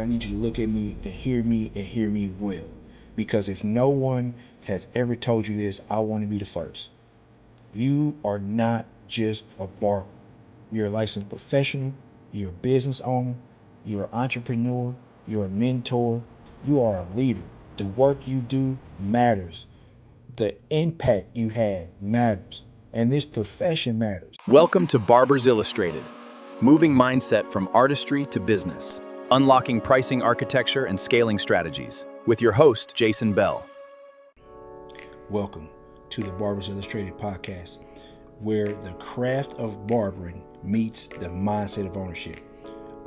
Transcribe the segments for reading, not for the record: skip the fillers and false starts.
I need you to look at me and hear me well. Because if no one has ever told you this, I want to be the first. You are not just a barber. You're a licensed professional, you're a business owner, you're an entrepreneur, you're a mentor, you are a leader. The work you do matters. The impact you have matters. And this profession matters. Welcome to Barbers Illustrated, moving mindset from artistry to business, unlocking pricing architecture and scaling strategies, with your host, Jason Bell. Welcome to the Barbers Illustrated Podcast, where the craft of barbering meets the mindset of ownership.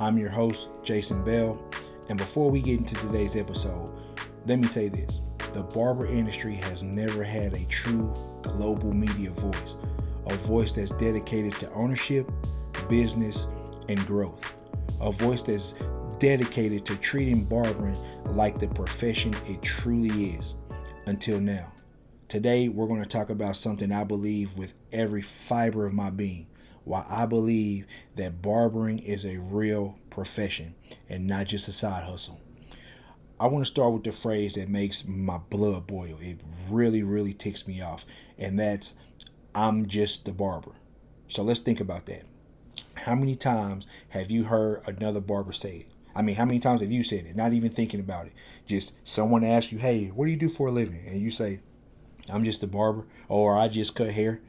I'm your host, Jason Bell, and before we get into today's episode, let me say this. The barber industry has never had a true global media voice, a voice that's dedicated to ownership, business, and growth, a voice that's dedicated to treating barbering like the profession it truly is. Until now. Today, we're going to talk about something I believe with every fiber of my being, why I believe that barbering is a real profession and not just a side hustle. I want to start with the phrase that makes my blood boil. It really ticks me off, and that's, I'm just the barber. So let's think about that. How many times have you heard another barber say it? I mean, how many times have you said it? Not even thinking about it. Just someone asks you, hey, what do you do for a living? And you say, I'm just a barber, or I just cut hair.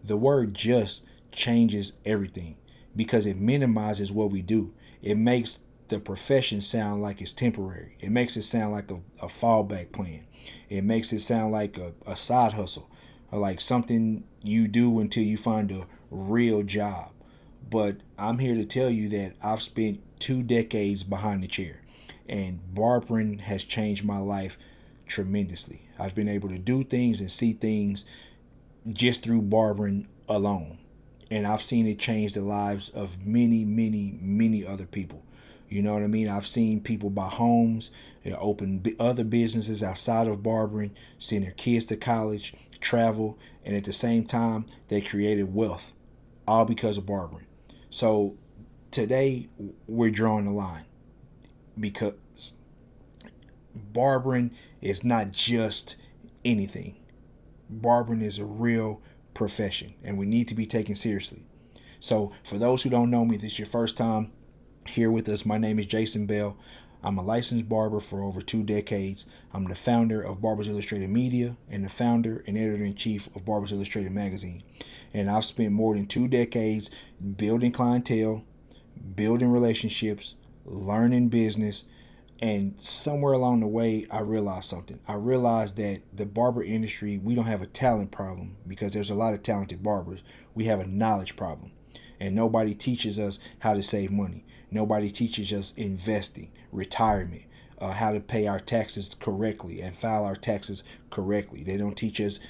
The word just changes everything because it minimizes what we do. It makes the profession sound like it's temporary. It makes it sound like a fallback plan. It makes it sound like a side hustle, or like something you do until you find a real job. But I'm here to tell you that I've spent 2 decades behind the chair, and barbering has changed my life tremendously. I've been able to do things and see things just through barbering alone. And I've seen it change the lives of many other people. You know what I mean? I've seen people buy homes, open other businesses outside of barbering, send their kids to college, travel, and at the same time, they created wealth, all because of barbering. So today, we're drawing the line because barbering is not just anything. Barbering is a real profession, and we need to be taken seriously. So for those who don't know me, this is your first time here with us. My name is Jason Bell. I'm a licensed barber for over 2 decades. I'm the founder of Barbers Illustrated Media and the founder and editor-in-chief of Barbers Illustrated Magazine. And I've spent more than 2 decades building clientele, building relationships, learning business, and somewhere along the way, I realized something. I realized that the barber industry, we don't have a talent problem because there's a lot of talented barbers. We have a knowledge problem. And nobody teaches us how to save money. Nobody teaches us investing, retirement, how to pay our taxes correctly and file our taxes correctly. They don't teach us,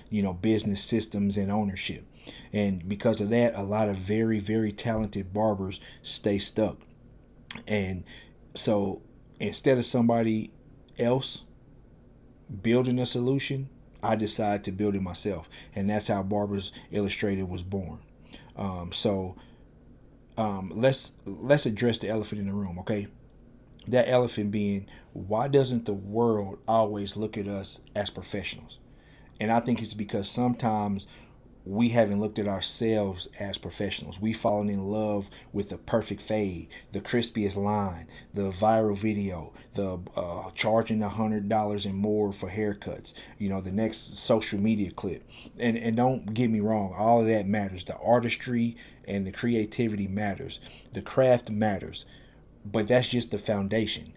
business systems and ownership. And because of that, a lot of very talented barbers stay stuck. And so instead of somebody else building a solution, I decided to build it myself. And that's how Barbers Illustrated was born. Let's address the elephant in the room, okay? That elephant being, why doesn't the world always look at us as professionals? And I think it's because sometimes we haven't looked at ourselves as professionals. We've fallen in love with the perfect fade, the crispiest line, the viral video, the charging $100 and more for haircuts, the next social media clip. And don't get me wrong, all of that matters. The artistry and the creativity matters. The craft matters. But that's just the foundation.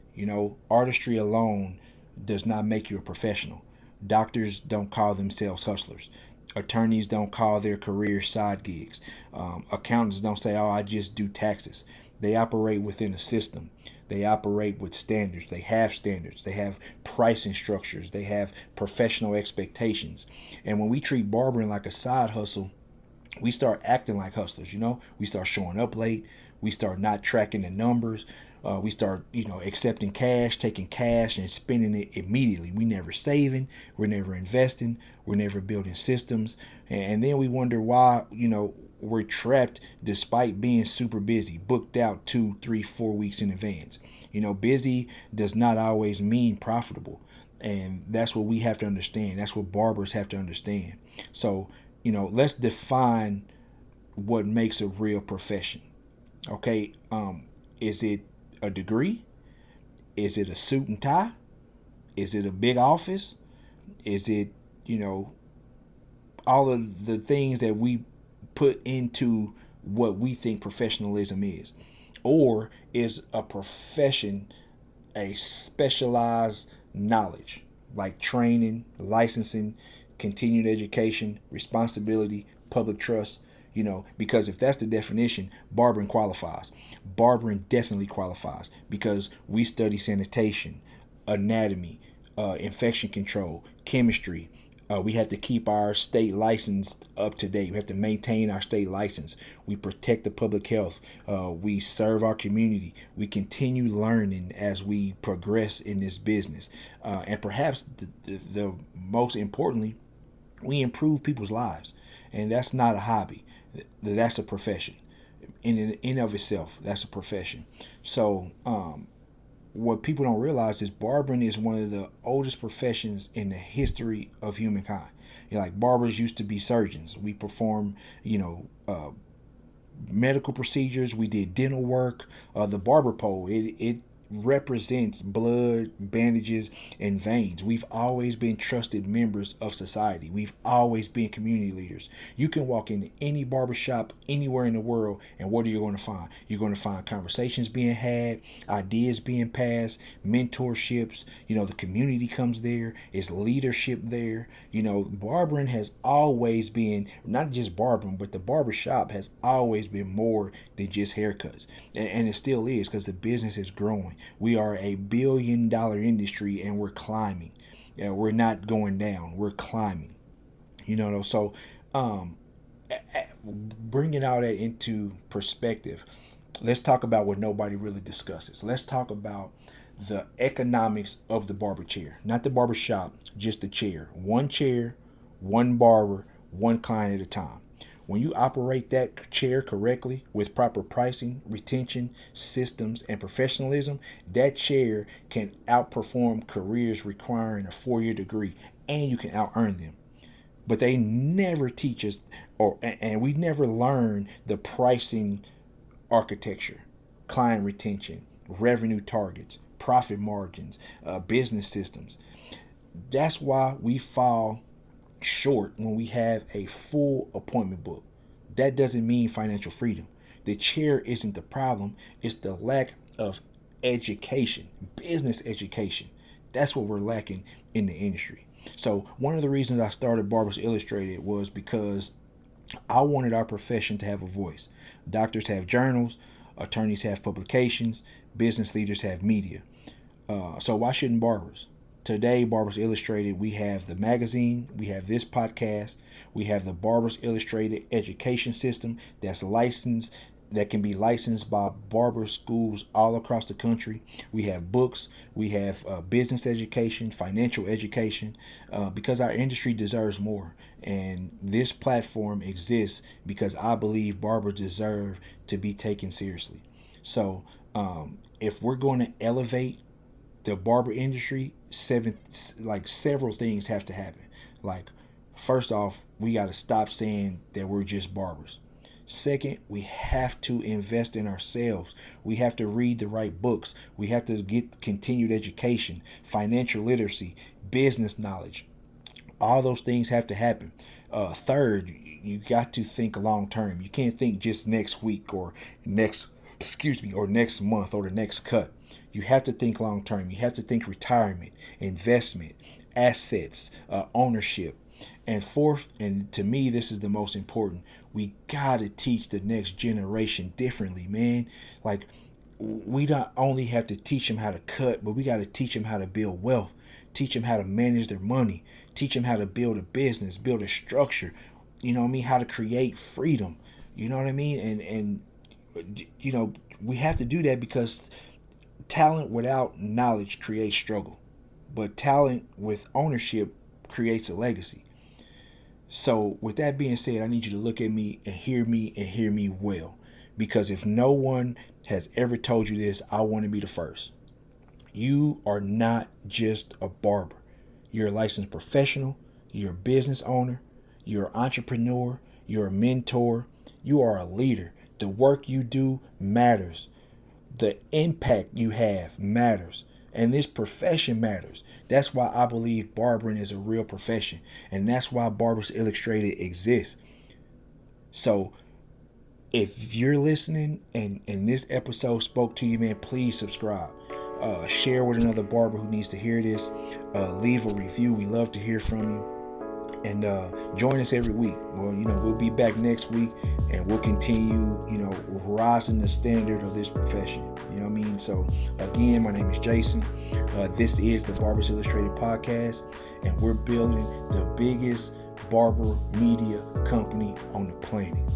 Artistry alone does not make you a professional. Doctors don't call themselves hustlers. Attorneys don't call their careers side gigs. Accountants don't say, I just do taxes. They operate within a system. They operate with standards. They have standards. They have pricing structures. They have professional expectations. And when we treat barbering like a side hustle, we start acting like hustlers. We start showing up late. We start not tracking the numbers. We start, accepting cash, taking cash and spending it immediately. We never saving. We're never investing. We're never building systems. And then we wonder why, we're trapped despite being super busy, booked out 2, 3, 4 weeks in advance. Busy does not always mean profitable. And that's what we have to understand. That's what barbers have to understand. So, let's define what makes a real profession. Okay. Is it a degree? Is it a suit and tie? Is it a big office? Is it, all of the things that we put into what we think professionalism is? Or is a profession a specialized knowledge like training, licensing, continued education, responsibility, public trust? Because if that's the definition, barbering qualifies. Barbering definitely qualifies because we study sanitation, anatomy, infection control, chemistry. We have to keep our state license up to date. We have to maintain our state license. We protect the public health. We serve our community. We continue learning as we progress in this business. And perhaps the most importantly, we improve people's lives. And that's not a hobby. That's a profession. In of itself, that's a profession. So, what people don't realize is barbering is one of the oldest professions in the history of humankind. Like barbers used to be surgeons. We perform, medical procedures. We did dental work. The barber pole, it represents blood, bandages, and veins. We've always been trusted members of society. We've always been community leaders. You can walk into any barbershop anywhere in the world, and what are you going to find? You're going to find conversations being had, ideas being passed, mentorships. The community comes there. It's leadership there. Barbering has always been, not just barbering, but the barbershop has always been more than just haircuts. And it still is, because the business is growing. We are a $1 billion industry, and we're climbing. We're not going down. We're climbing. So bringing all that into perspective, let's talk about what nobody really discusses. Let's talk about the economics of the barber chair. Not the barber shop, just the chair. One barber, one client at a time. When you operate that chair correctly with proper pricing, retention, systems, and professionalism, that chair can outperform careers requiring a 4-year degree, and you can out-earn them. But they never teach us, and we never learn the pricing architecture, client retention, revenue targets, profit margins, business systems. That's why we fall short when we have a full appointment book. That doesn't mean financial freedom. The chair isn't the problem. It's the lack of education, business education. That's what we're lacking in the industry. So one of the reasons I started Barbers Illustrated was because I wanted our profession to have a voice. Doctors have journals, attorneys have publications, business leaders have media. So why shouldn't barbers? Today, Barbers Illustrated, we have the magazine, we have this podcast, we have the Barbers Illustrated education system that's licensed, that can be licensed by barber schools all across the country. We have books, we have business education, financial education, because our industry deserves more. And this platform exists because I believe barbers deserve to be taken seriously. So if we're going to elevate the barber industry, several things have to happen. Like, first off, we got to stop saying that we're just barbers. Second, we have to invest in ourselves. We have to read the right books. We have to get continued education, financial literacy, business knowledge. All those things have to happen. Third, you got to think long term. You can't think just next week or next month or the next cut. You have to think long term. You have to think retirement, investment, assets, ownership. And fourth, and to me, this is the most important, we got to teach the next generation differently, man. Like, we not only have to teach them how to cut, but we got to teach them how to build wealth, teach them how to manage their money, teach them how to build a business, build a structure, how to create freedom, And we have to do that because talent without knowledge creates struggle, but talent with ownership creates a legacy. So with that being said, I need you to look at me and hear me well, because if no one has ever told you this, I want to be the first. You are not just a barber. You're a licensed professional. You're a business owner. You're an entrepreneur. You're a mentor. You are a leader. The work you do matters. The impact you have matters. And this profession matters. That's why I believe barbering is a real profession. And that's why Barbers Illustrated exists. So if you're listening and this episode spoke to you, man, please subscribe. Share with another barber who needs to hear this. Leave a review. We love to hear from you. And join us every week. Well, we'll be back next week, and we'll continue, rising the standard of this profession. You know what I mean? So, again, my name is Jason. This is the Barbers Illustrated Podcast, and we're building the biggest barber media company on the planet.